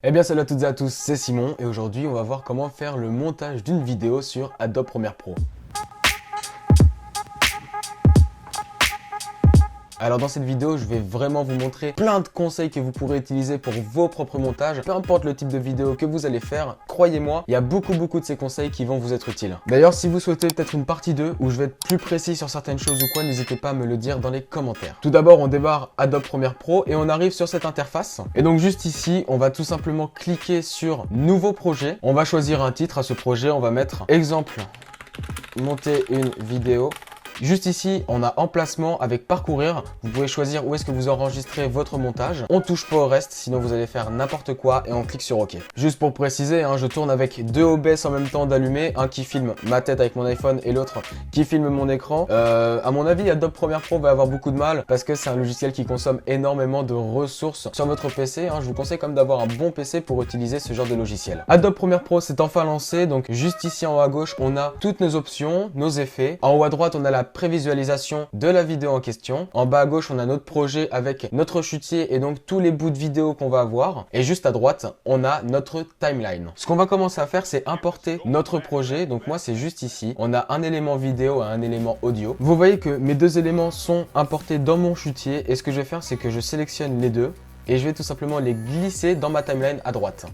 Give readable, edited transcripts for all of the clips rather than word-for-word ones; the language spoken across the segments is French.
Eh bien salut à toutes et à tous, c'est Simon et aujourd'hui on va voir comment faire le montage d'une vidéo sur Adobe Premiere Pro. Alors dans cette vidéo, je vais vraiment vous montrer plein de conseils que vous pourrez utiliser pour vos propres montages. Peu importe le type de vidéo que vous allez faire, croyez-moi, il y a beaucoup de ces conseils qui vont vous être utiles. D'ailleurs, si vous souhaitez peut-être une partie 2 où je vais être plus précis sur certaines choses ou quoi, n'hésitez pas à me le dire dans les commentaires. Tout d'abord, on démarre Adobe Premiere Pro et on arrive sur cette interface. Et donc juste ici, on va tout simplement cliquer sur Nouveau projet. On va choisir un titre à ce projet, on va mettre exemple, monter une vidéo. Juste ici, on a emplacement avec parcourir. Vous pouvez choisir où est-ce que vous enregistrez votre montage. On touche pas au reste, sinon vous allez faire n'importe quoi et on clique sur OK. Juste pour préciser, je tourne avec deux OBS en même temps d'allumer, un qui filme ma tête avec mon iPhone et l'autre qui filme mon écran. À mon avis, Adobe Premiere Pro va avoir beaucoup de mal parce que c'est un logiciel qui consomme énormément de ressources sur votre PC. Je vous conseille comme d'avoir un bon PC pour utiliser ce genre de logiciel. Adobe Premiere Pro s'est enfin lancé, donc juste ici en haut à gauche, on a toutes nos options, nos effets. En haut à droite, on a la prévisualisation de la vidéo en question. En bas à gauche, on a notre projet avec notre chutier et donc tous les bouts de vidéo qu'on va avoir. Et juste à droite, on a notre timeline. Ce qu'on va commencer à faire, c'est importer notre projet. Donc moi, c'est juste ici. On a un élément vidéo et un élément audio. Vous voyez que mes deux éléments sont importés dans mon chutier. Et ce que je vais faire, c'est que je sélectionne les deux et je vais tout simplement les glisser dans ma timeline à droite.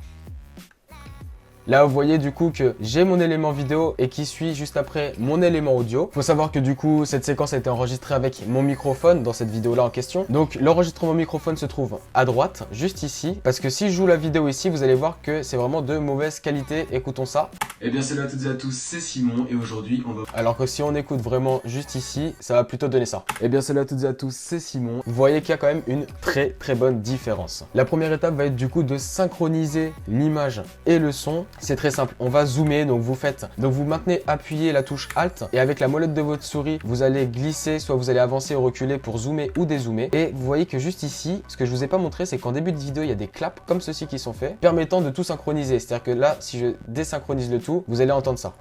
Là, vous voyez du coup que j'ai mon élément vidéo et qui suit juste après mon élément audio. Faut savoir que du coup, cette séquence a été enregistrée avec mon microphone dans cette vidéo-là en question. Donc, l'enregistrement microphone se trouve à droite, juste ici. Parce que si je joue la vidéo ici, vous allez voir que c'est vraiment de mauvaise qualité. Écoutons ça. Eh bien salut à toutes et à tous, c'est Simon et aujourd'hui on va... Alors que si on écoute vraiment juste ici, ça va plutôt donner ça. Eh bien salut à toutes et à tous, c'est Simon. Vous voyez qu'il y a quand même une très bonne différence. La première étape va être du coup de synchroniser l'image et le son. C'est très simple, on va zoomer, donc vous maintenez appuyé la touche Alt et avec la molette de votre souris, vous allez glisser, soit vous allez avancer ou reculer pour zoomer ou dézoomer. Et vous voyez que juste ici, ce que je vous ai pas montré, c'est qu'en début de vidéo, il y a des claps comme ceci qui sont faits, permettant de tout synchroniser. C'est-à-dire que là, si je désynchronise le tout, vous allez entendre ça.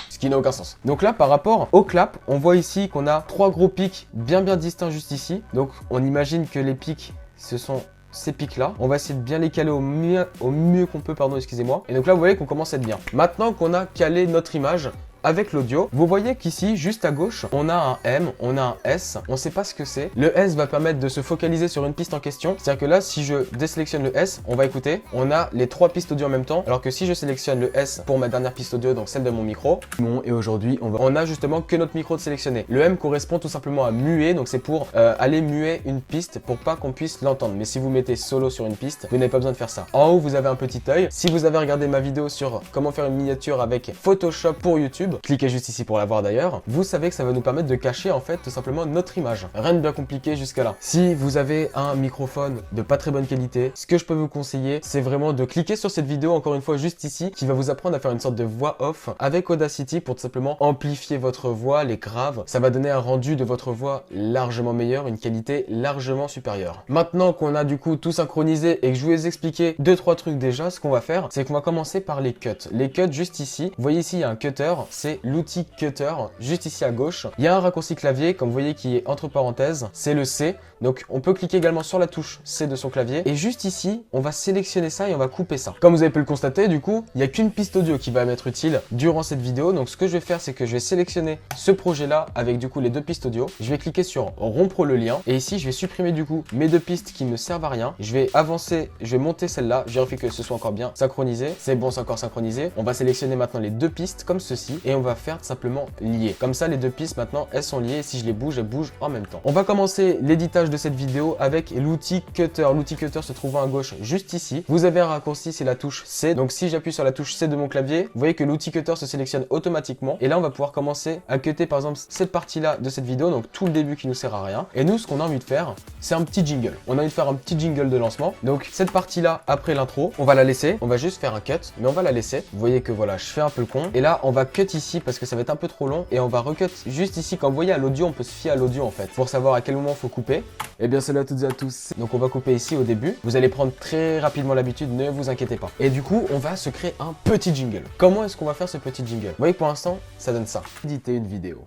Ce qui n'a aucun sens. Donc là, par rapport au clap, on voit ici qu'on a trois gros pics bien distincts juste ici. Donc on imagine que les pics, ce sont ces pics là. On va essayer de bien les caler au mieux qu'on peut, pardon, excusez-moi. Et donc là, vous voyez qu'on commence à être bien. Maintenant qu'on a calé notre image avec l'audio, vous voyez qu'ici, juste à gauche, on a un M, on a un S, on ne sait pas ce que c'est. Le S va permettre de se focaliser sur une piste en question. C'est-à-dire que là, si je désélectionne le S, on va écouter, on a les trois pistes audio en même temps. Alors que si je sélectionne le S pour ma dernière piste audio, donc celle de mon micro, et aujourd'hui, on a justement que notre micro de sélectionner. Le M correspond tout simplement à muet, donc c'est pour aller muer une piste pour pas qu'on puisse l'entendre. Mais si vous mettez solo sur une piste, vous n'avez pas besoin de faire ça. En haut, vous avez un petit œil. Si vous avez regardé ma vidéo sur comment faire une miniature avec Photoshop pour YouTube, cliquez juste ici pour la voir d'ailleurs, vous savez que ça va nous permettre de cacher en fait tout simplement notre image. Rien de bien compliqué jusqu'à là. Si vous avez un microphone de pas très bonne qualité, ce que je peux vous conseiller, c'est vraiment de cliquer sur cette vidéo encore une fois juste ici, qui va vous apprendre à faire une sorte de voix off avec Audacity pour tout simplement amplifier votre voix, les graves. Ça va donner un rendu de votre voix largement meilleur, une qualité largement supérieure. Maintenant qu'on a du coup tout synchronisé et que je vous ai expliqué 2-3 trucs déjà, ce qu'on va faire, c'est qu'on va commencer par les cuts. Les cuts juste ici, vous voyez ici il y a un cutter, c'est l'outil cutter juste ici à gauche. Il y a un raccourci clavier comme vous voyez qui est entre parenthèses, c'est le C. Donc on peut cliquer également sur la touche C de son clavier et juste ici on va sélectionner ça et on va couper ça. Comme vous avez pu le constater, du coup il n'y a qu'une piste audio qui va m'être utile durant cette vidéo. Donc ce que je vais faire, c'est que je vais sélectionner ce projet là avec du coup les deux pistes audio. Je vais cliquer sur rompre le lien et ici je vais supprimer du coup mes deux pistes qui ne servent à rien. Je vais avancer, je vais monter celle-là, je vérifie que ce soit encore bien synchronisé. C'est bon, c'est encore synchronisé. On va sélectionner maintenant les deux pistes comme ceci et on va faire simplement lier. Comme ça, les deux pistes maintenant, elles sont liées. Si je les bouge, elles bougent en même temps. On va commencer l'éditage de cette vidéo avec l'outil cutter. L'outil cutter se trouvant à gauche juste ici. Vous avez un raccourci, c'est la touche C. Donc si j'appuie sur la touche C de mon clavier, vous voyez que l'outil cutter se sélectionne automatiquement. Et là, on va pouvoir commencer à cutter par exemple cette partie-là de cette vidéo, donc tout le début qui nous sert à rien. Et nous, ce qu'on a envie de faire, c'est un petit jingle. On a envie de faire un petit jingle de lancement. Donc cette partie-là, après l'intro, on va la laisser. On va juste faire un cut, mais on va la laisser. Vous voyez que voilà, je fais un peu le con. Et là, on va cut ici parce que ça va être un peu trop long et on va recut juste ici. Quand vous voyez à l'audio, on peut se fier à l'audio en fait pour savoir à quel moment il faut couper. Et bien salut à toutes et à tous. Donc on va couper ici au début. Vous allez prendre très rapidement l'habitude, ne vous inquiétez pas. Et du coup, on va se créer un petit jingle. Comment est-ce qu'on va faire ce petit jingle? Vous voyez que pour l'instant, ça donne ça. Éditer une vidéo.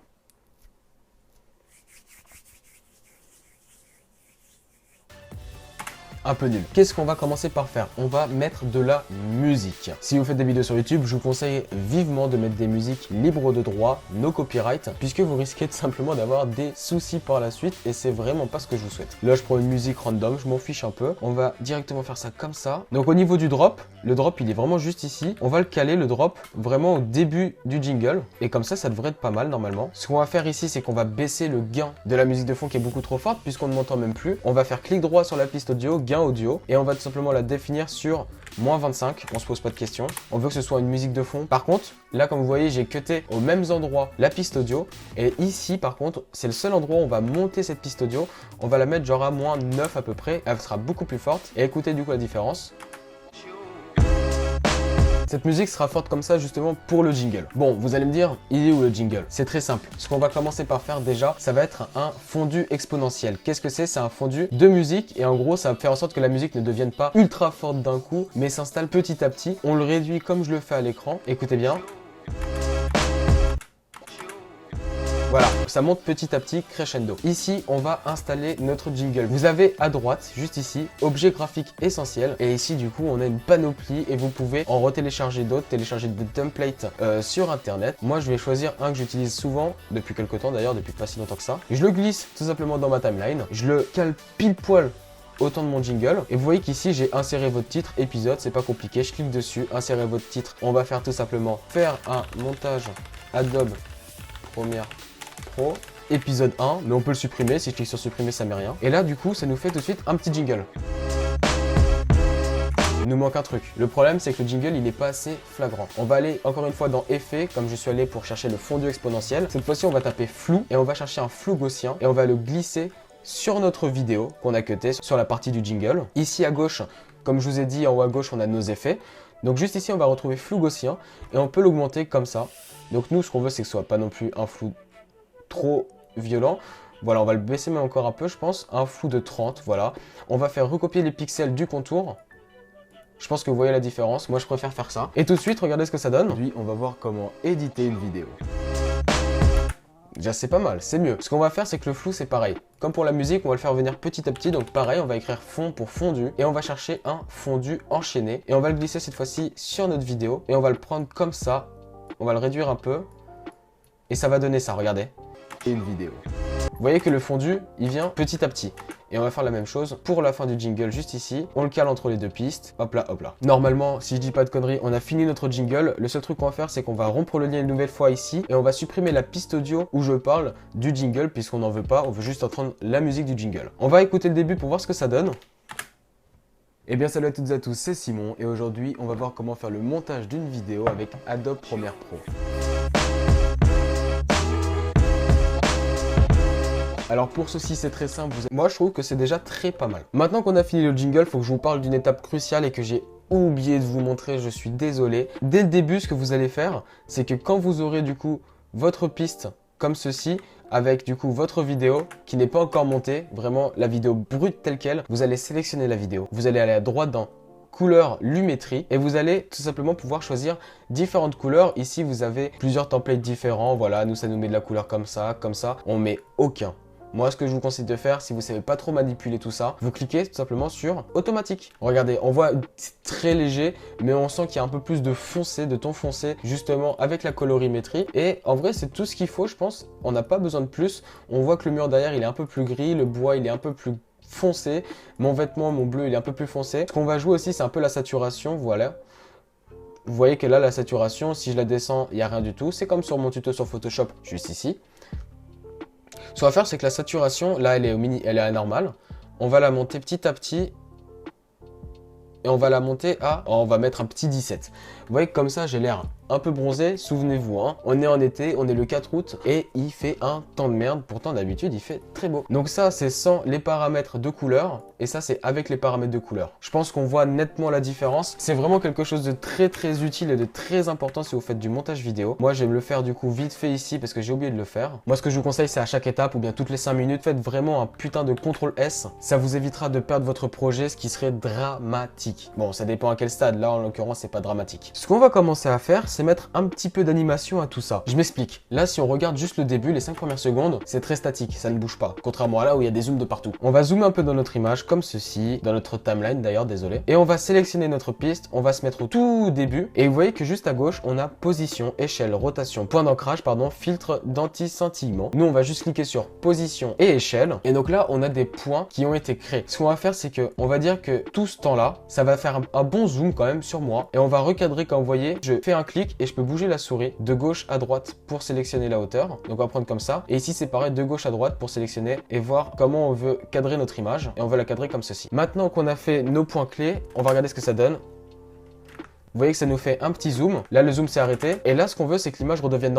un peu nul. Qu'est-ce qu'on va commencer par faire? On va mettre de la musique. Si vous faites des vidéos sur YouTube, je vous conseille vivement de mettre des musiques libres de droit, no copyright, puisque vous risquez tout simplement d'avoir des soucis par la suite et c'est vraiment pas ce que je vous souhaite. Là, je prends une musique random, je m'en fiche un peu. On va directement faire ça comme ça. Donc au niveau du drop, le drop il est vraiment juste ici. On va le caler, le drop, vraiment au début du jingle. Et comme ça devrait être pas mal normalement. Ce qu'on va faire ici, c'est qu'on va baisser le gain de la musique de fond qui est beaucoup trop forte puisqu'on ne m'entend même plus. On va faire clic droit sur la piste audio, gain audio. Et on va tout simplement la définir sur moins 25. On se pose pas de questions. On veut que ce soit une musique de fond. Par contre, là comme vous voyez, j'ai cuté aux mêmes endroits la piste audio. Et ici par contre, c'est le seul endroit où on va monter cette piste audio. On va la mettre genre à moins 9 à peu près. Elle sera beaucoup plus forte. Et écoutez du coup la différence. Cette musique sera forte comme ça justement pour le jingle. Bon, vous allez me dire, il est où le jingle? C'est très simple. Ce qu'on va commencer par faire déjà, ça va être un fondu exponentiel. Qu'est-ce que c'est? C'est un fondu de musique et en gros, ça va faire en sorte que la musique ne devienne pas ultra forte d'un coup, mais s'installe petit à petit. On le réduit comme je le fais à l'écran. Écoutez bien. Voilà, ça monte petit à petit, crescendo. Ici, on va installer notre jingle. Vous avez à droite, juste ici, objet graphique essentiel. Et ici, du coup, on a une panoplie et vous pouvez en retélécharger d'autres, télécharger des templates sur internet. Moi, je vais choisir un que j'utilise souvent, depuis quelques temps d'ailleurs, depuis pas si longtemps que ça. Je le glisse tout simplement dans ma timeline. Je le cale pile poil au temps de mon jingle. Et vous voyez qu'ici, j'ai inséré votre titre, épisode, c'est pas compliqué. Je clique dessus, insérer votre titre. On va faire tout simplement faire un montage Adobe Premiere Pro, épisode 1, mais on peut le supprimer, si je clique sur supprimer ça met rien. Et là du coup ça nous fait tout de suite un petit jingle. Il nous manque un truc. Le problème c'est que le jingle il n'est pas assez flagrant. On va aller encore une fois dans effet, comme je suis allé pour chercher le fondu exponentiel. Cette fois-ci on va taper flou et on va chercher un flou gaussien et on va le glisser sur notre vidéo qu'on a cuté sur la partie du jingle. Ici à gauche, comme je vous ai dit en haut à gauche on a nos effets. Donc juste ici on va retrouver flou gaussien et on peut l'augmenter comme ça. Donc nous ce qu'on veut c'est que ce soit pas non plus un flou trop violent. Voilà, on va le baisser même encore un peu, je pense. Un flou de 30, voilà. On va faire recopier les pixels du contour. Je pense que vous voyez la différence. Moi, je préfère faire ça. Et tout de suite, regardez ce que ça donne. Aujourd'hui, on va voir comment éditer une vidéo. Déjà, c'est pas mal, c'est mieux. Ce qu'on va faire, c'est que le flou, c'est pareil. Comme pour la musique, on va le faire venir petit à petit. Donc pareil, on va écrire fond pour fondu. Et on va chercher un fondu enchaîné. Et on va le glisser cette fois-ci sur notre vidéo. Et on va le prendre comme ça. On va le réduire un peu. Et ça va donner ça, regardez. Et une vidéo. Vous voyez que le fondu, il vient petit à petit. Et on va faire la même chose pour la fin du jingle juste ici. On le cale entre les deux pistes. Hop là, hop là. Normalement, si je dis pas de conneries, on a fini notre jingle. Le seul truc qu'on va faire, c'est qu'on va rompre le lien une nouvelle fois ici. Et on va supprimer la piste audio où je parle du jingle puisqu'on n'en veut pas. On veut juste entendre la musique du jingle. On va écouter le début pour voir ce que ça donne. Eh bien salut à toutes et à tous, c'est Simon. Et aujourd'hui, on va voir comment faire le montage d'une vidéo avec Adobe Premiere Pro. Alors pour ceci c'est très simple, moi je trouve que c'est déjà très pas mal. Maintenant qu'on a fini le jingle, il faut que je vous parle d'une étape cruciale et que j'ai oublié de vous montrer, je suis désolé. Dès le début ce que vous allez faire, c'est que quand vous aurez du coup votre piste comme ceci, avec du coup votre vidéo qui n'est pas encore montée, vraiment la vidéo brute telle quelle, vous allez sélectionner la vidéo. Vous allez aller à droite dans couleur lumétrie et vous allez tout simplement pouvoir choisir différentes couleurs. Ici vous avez plusieurs templates différents, voilà, nous ça nous met de la couleur comme ça, on met aucun. Moi, ce que je vous conseille de faire, si vous ne savez pas trop manipuler tout ça, vous cliquez tout simplement sur automatique. Regardez, on voit c'est très léger, mais on sent qu'il y a un peu plus de foncé, de ton foncé, justement avec la colorimétrie. Et en vrai, c'est tout ce qu'il faut, je pense. On n'a pas besoin de plus. On voit que le mur derrière, il est un peu plus gris, le bois, il est un peu plus foncé. Mon vêtement, mon bleu, il est un peu plus foncé. Ce qu'on va jouer aussi, c'est un peu la saturation, voilà. Vous voyez que là, la saturation, si je la descends, il n'y a rien du tout. C'est comme sur mon tuto sur Photoshop, juste ici. Ce qu'on va faire, c'est que la saturation, là, elle est à la normale. On va la monter petit à petit. Et on va la monter à... on va mettre un petit 17. Vous voyez que comme ça, j'ai l'air un peu bronzé. Souvenez-vous, hein, on est en été, on est le 4 août et il fait un temps de merde. Pourtant, d'habitude, il fait très beau. Donc ça, c'est sans les paramètres de couleur. Et ça, c'est avec les paramètres de couleur. Je pense qu'on voit nettement la différence. C'est vraiment quelque chose de très utile et de très important si vous faites du montage vidéo. Moi, je vais me le faire du coup vite fait ici parce que j'ai oublié de le faire. Moi, ce que je vous conseille, c'est à chaque étape ou bien toutes les 5 minutes, faites vraiment un putain de CTRL S. Ça vous évitera de perdre votre projet, ce qui serait dramatique. Bon, ça dépend à quel stade. Là, en l'occurrence, c'est pas dramatique. Ce qu'on va commencer à faire, c'est mettre un petit peu d'animation à tout ça. Je m'explique. Là, si on regarde juste le début, les 5 premières secondes, c'est très statique, ça ne bouge pas. Contrairement à là où il y a des zooms de partout. On va zoomer un peu dans notre image, comme ceci, dans notre timeline d'ailleurs, désolé. Et on va sélectionner notre piste, on va se mettre au tout début. Et vous voyez que juste à gauche, on a position, échelle, rotation, point d'ancrage, pardon, filtre d'anti-scintillement. Nous, on va juste cliquer sur position et échelle. Et donc là, on a des points qui ont été créés. Ce qu'on va faire, c'est que on va dire que tout ce temps-là, ça va faire un bon zoom quand même sur moi. Et on va recadrer, comme vous voyez, je fais un clic et je peux bouger la souris de gauche à droite pour sélectionner la hauteur. Donc on va prendre comme ça. Et ici, c'est pareil, de gauche à droite pour sélectionner et voir comment on veut cadrer notre image. Et on va la cadrer comme ceci. Maintenant qu'on a fait nos points clés, on va regarder ce que ça donne. Vous voyez que ça nous fait un petit zoom. Là, le zoom s'est arrêté. Et là, ce qu'on veut, c'est que l'image redevienne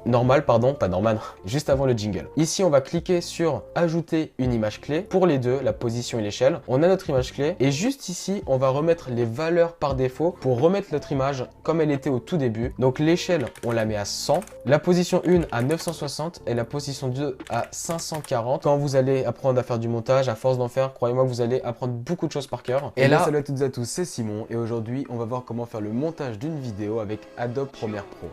normale, pas normale, juste avant le jingle. Ici, on va cliquer sur ajouter une image clé pour les deux, la position et l'échelle. On a notre image clé. Et juste ici, on va remettre les valeurs par défaut pour remettre notre image comme elle était au tout début. Donc, l'échelle, on la met à 100. La position 1 à 960 et la position 2 à 540. Quand vous allez apprendre à faire du montage, à force d'en faire, croyez-moi que vous allez apprendre beaucoup de choses par cœur. Et là, salut à toutes et à tous, c'est Simon. Et aujourd'hui, on va voir comment faire le montage d'une vidéo avec Adobe Premiere Pro.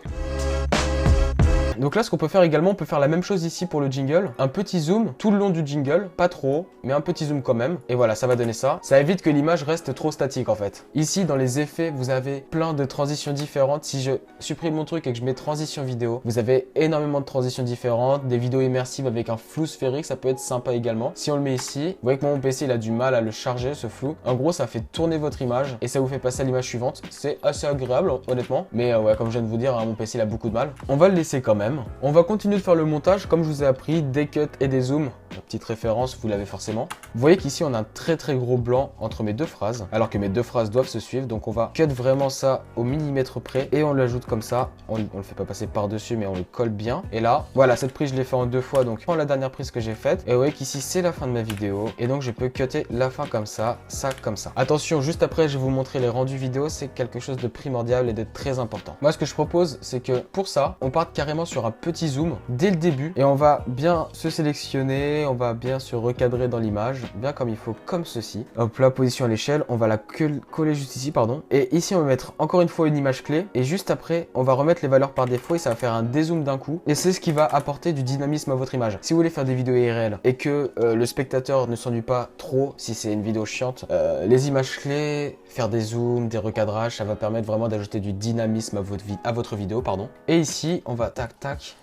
Donc là, ce qu'on peut faire également, on peut faire la même chose ici pour le jingle. Un petit zoom tout le long du jingle, pas trop, mais un petit zoom quand même. Et voilà, ça va donner ça. Ça évite que l'image reste trop statique en fait. Ici, dans les effets, vous avez plein de transitions différentes. Si je supprime mon truc et que je mets transition vidéo, vous avez énormément de transitions différentes. Des vidéos immersives avec un flou sphérique, ça peut être sympa également. Si on le met ici, vous voyez que mon PC, il a du mal à le charger, ce flou. En gros, ça fait tourner votre image et ça vous fait passer à l'image suivante. C'est assez agréable, honnêtement. Mais ouais, comme je viens de vous dire, mon PC, il a beaucoup de mal. On va le laisser quand même. On va continuer de faire le montage comme je vous ai appris, des cuts et des zooms. La petite référence, vous l'avez forcément. Vous voyez qu'ici on a un très gros blanc entre mes deux phrases, alors que mes deux phrases doivent se suivre. Donc on va cut vraiment ça au millimètre près et on l'ajoute comme ça. On le fait pas passer par-dessus, mais on le colle bien. Et là, voilà, cette prise je l'ai fait en deux fois. Donc je prends la dernière prise que j'ai faite. Et vous voyez qu'ici c'est la fin de ma vidéo. Et donc je peux cutter la fin comme ça comme ça. Attention, juste après je vais vous montrer les rendus vidéo. C'est quelque chose de primordial et de très important. Moi ce que je propose, c'est que pour ça, on parte carrément sur un petit zoom dès le début et on va bien se sélectionner, on va bien se recadrer dans l'image, bien comme il faut, comme ceci. Hop là, position à l'échelle, on va la coller juste ici, pardon. Et ici, on va mettre encore une fois une image clé et juste après, on va remettre les valeurs par défaut et ça va faire un dézoom d'un coup. Et c'est ce qui va apporter du dynamisme à votre image. Si vous voulez faire des vidéos IRL et que le spectateur ne s'ennuie pas trop, si c'est une vidéo chiante, les images clés, faire des zooms, des recadrages, ça va permettre vraiment d'ajouter du dynamisme à votre vidéo, pardon. Et ici, on va tac.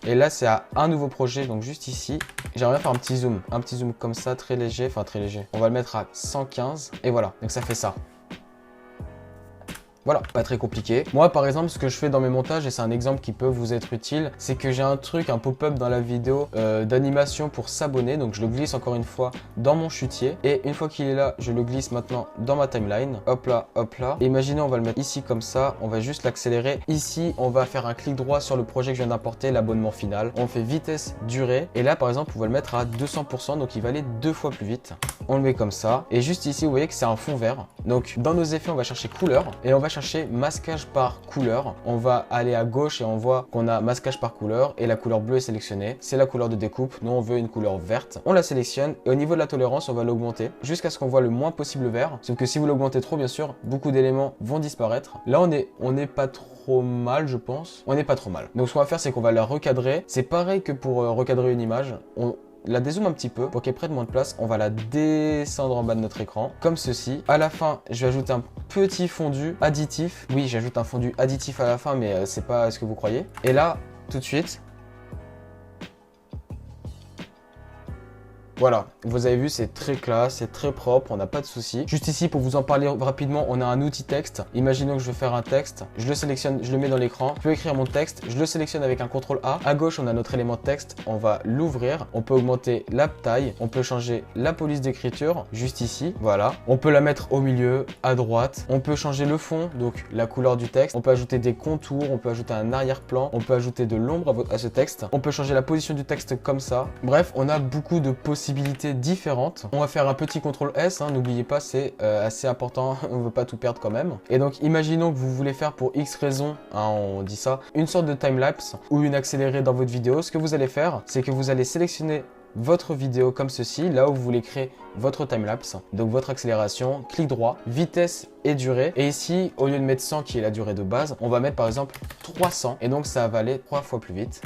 Et là, c'est à un nouveau projet, donc juste ici. J'aimerais faire un petit zoom comme ça, très léger, enfin très léger. On va le mettre à 115 et voilà, donc ça fait ça. Voilà, pas très compliqué. Moi, par exemple, ce que je fais dans mes montages, et c'est un exemple qui peut vous être utile, c'est que j'ai un truc, un pop-up dans la vidéo d'animation pour s'abonner. Donc, je le glisse encore une fois dans mon chutier. Et une fois qu'il est là, je le glisse maintenant dans ma timeline. Hop là, hop là. Et imaginez, on va le mettre ici comme ça. On va juste l'accélérer. Ici, on va faire un clic droit sur le projet que je viens d'importer, l'abonnement final. On fait vitesse, durée. Et là, par exemple, on va le mettre à 200%. Donc, il va aller 2 fois plus vite. On le met comme ça. Et juste ici, vous voyez que c'est un fond vert. Donc, dans nos effets, on va chercher couleur. Et on va chercher masquage par couleur. On va aller à gauche et on voit qu'on a masquage par couleur et la couleur bleue est sélectionnée. C'est la couleur de découpe. Nous, on veut une couleur verte. On la sélectionne et au niveau de la tolérance, on va l'augmenter jusqu'à ce qu'on voit le moins possible vert. Sauf que si vous l'augmentez trop, bien sûr, beaucoup d'éléments vont disparaître. Là, on n'est pas trop mal, je pense. On n'est pas trop mal. Donc, ce qu'on va faire, c'est qu'on va la recadrer. C'est pareil que pour recadrer une image. On la dézoome un petit peu pour qu'elle prenne moins de place. On va la descendre en bas de notre écran comme ceci. À la fin, je vais ajouter un petit fondu additif. Oui, j'ajoute un fondu additif à la fin, mais c'est pas ce que vous croyez. Et là, tout de suite, voilà, vous avez vu, c'est très classe, c'est très propre, on n'a pas de souci. Juste ici, pour vous en parler rapidement, on a un outil texte. Imaginons que je veux faire un texte, je le sélectionne, je le mets dans l'écran. Je peux écrire mon texte, je le sélectionne avec un CTRL A. À gauche, on a notre élément de texte, on va l'ouvrir. On peut augmenter la taille, on peut changer la police d'écriture, juste ici, voilà. On peut la mettre au milieu, à droite. On peut changer le fond, donc la couleur du texte. On peut ajouter des contours, on peut ajouter un arrière-plan, on peut ajouter de l'ombre à ce texte. On peut changer la position du texte comme ça. Bref, on a beaucoup de possibilités différentes. On va faire un petit CTRL S, hein, n'oubliez pas, c'est assez important, on ne veut pas tout perdre quand même. Et donc imaginons que vous voulez faire pour X raison, hein, on dit ça, une sorte de timelapse ou une accélérée dans votre vidéo. Ce que vous allez faire, c'est que vous allez sélectionner votre vidéo comme ceci, là où vous voulez créer votre timelapse, donc votre accélération, clic droit, vitesse et durée. Et ici, au lieu de mettre 100 qui est la durée de base, on va mettre par exemple 300 et donc ça va aller 3 fois plus vite.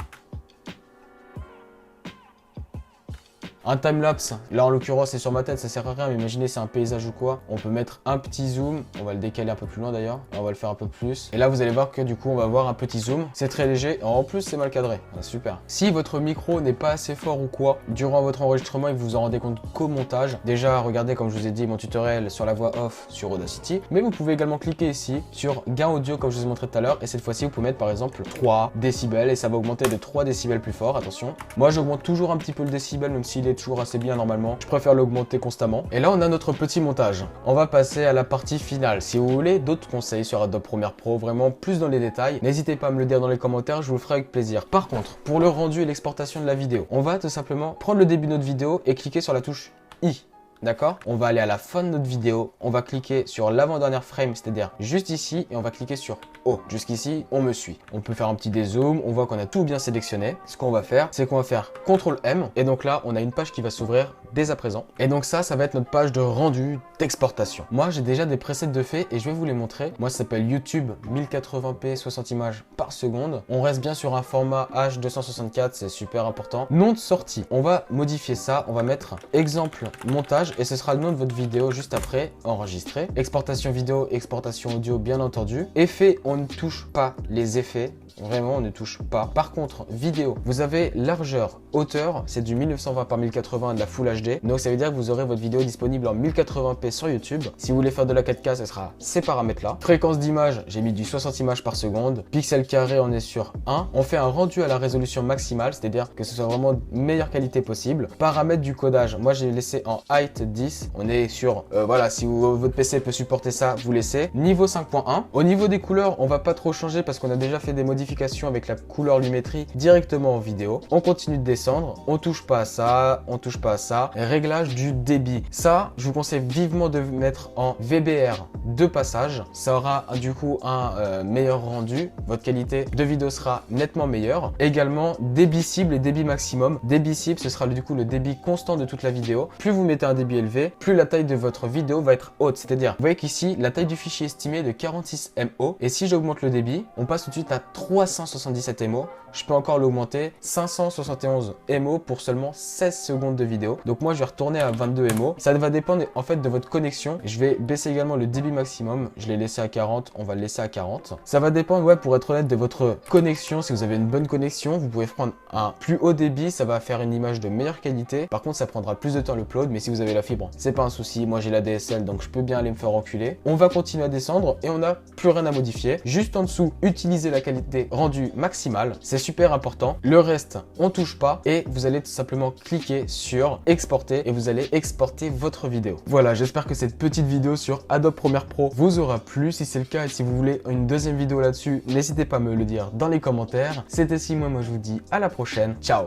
Un timelapse, là en l'occurrence c'est sur ma tête, ça sert à rien, mais imaginez c'est un paysage ou quoi, on peut mettre un petit zoom, on va le décaler un peu plus loin d'ailleurs, on va le faire un peu plus. Et là vous allez voir que du coup on va avoir un petit zoom, c'est très léger, et en plus c'est mal cadré, super. Si votre micro n'est pas assez fort ou quoi, durant votre enregistrement et que vous vous en rendez compte qu'au montage, déjà regardez comme je vous ai dit mon tutoriel sur la voix off sur Audacity, mais vous pouvez également cliquer ici sur gain audio comme je vous ai montré tout à l'heure, et cette fois-ci vous pouvez mettre par exemple 3 décibels et ça va augmenter de 3 décibels plus fort, attention. Moi j'augmente toujours un petit peu le décibel même s'il est toujours assez bien normalement, je préfère l'augmenter constamment. Et là on a notre petit montage. On va passer à la partie finale. Si vous voulez d'autres conseils sur Adobe Premiere Pro, vraiment plus dans les détails, n'hésitez pas à me le dire dans les commentaires, je vous le ferai avec plaisir. Par contre, pour le rendu et l'exportation de la vidéo, on va tout simplement prendre le début de notre vidéo et cliquer sur la touche I. D'accord? On va aller à la fin de notre vidéo, on va cliquer sur l'avant-dernière frame, c'est-à-dire juste ici, et on va cliquer sur O. Jusqu'ici, on me suit. On peut faire un petit dézoom, on voit qu'on a tout bien sélectionné. Ce qu'on va faire, c'est qu'on va faire CTRL M, et donc là, on a une page qui va s'ouvrir dès à présent. Et donc ça va être notre page de rendu d'exportation. Moi, j'ai déjà des presets de fait, et je vais vous les montrer. Moi, ça s'appelle YouTube 1080p 60 images par seconde. On reste bien sur un format H264, c'est super important. Nom de sortie, on va modifier ça, on va mettre exemple montage, et ce sera le nom de votre vidéo juste après, enregistré. Exportation vidéo, exportation audio bien entendu. Effet, on ne touche pas les effets. Vraiment, on ne touche pas. Par contre, vidéo, vous avez largeur, hauteur, c'est du 1920 par 1080 de la Full HD. Donc ça veut dire que vous aurez votre vidéo disponible en 1080p sur YouTube. Si vous voulez faire de la 4K, ce sera ces paramètres-là. Fréquence d'image, j'ai mis du 60 images par seconde. Pixel carré, on est sur 1. On fait un rendu à la résolution maximale, c'est-à-dire que ce soit vraiment de meilleure qualité possible. Paramètres du codage, moi j'ai laissé en height 10. On est sur, voilà, si votre PC peut supporter ça, vous laissez. Niveau 5.1. Au niveau des couleurs, on va pas trop changer parce qu'on a déjà fait des modifications avec la couleur lumétrie directement en vidéo. On continue de descendre, on touche pas à ça, on touche pas à ça. Réglage du débit. Ça, je vous conseille vivement de mettre en VBR de passage. Ça aura du coup un meilleur rendu. Votre qualité de vidéo sera nettement meilleure. Également, débit cible et débit maximum. Débit cible, ce sera du coup le débit constant de toute la vidéo. Plus vous mettez un débit élevé, plus la taille de votre vidéo va être haute. C'est-à-dire, vous voyez qu'ici, la taille du fichier estimée est de 46 MO. Et si j'augmente le débit, on passe tout de suite à 377 MO. Je peux encore l'augmenter 571 MO pour seulement 16 secondes de vidéo. Donc moi je vais retourner à 22 MO. Ça va dépendre en fait de votre connexion. Je vais baisser également le débit maximum. Je l'ai laissé à 40, on va le laisser à 40. Ça va dépendre, ouais, pour être honnête, de votre connexion. Si vous avez une bonne connexion, vous pouvez prendre un plus haut débit, ça va faire une image de meilleure qualité. Par contre, ça prendra plus de temps l'upload, mais si vous avez la fibre, c'est pas un souci. Moi j'ai la DSL, donc je peux bien aller me faire enculer. On va continuer à descendre et on n'a plus rien à modifier. Juste en dessous, utiliser la qualité rendue maximale. C'est super important. Le reste, on touche pas et vous allez tout simplement cliquer sur exporter et vous allez exporter votre vidéo. Voilà, j'espère que cette petite vidéo sur Adobe Premiere Pro vous aura plu. Si c'est le cas et si vous voulez une deuxième vidéo là-dessus, n'hésitez pas à me le dire dans les commentaires. C'était Simon, moi je vous dis à la prochaine. Ciao!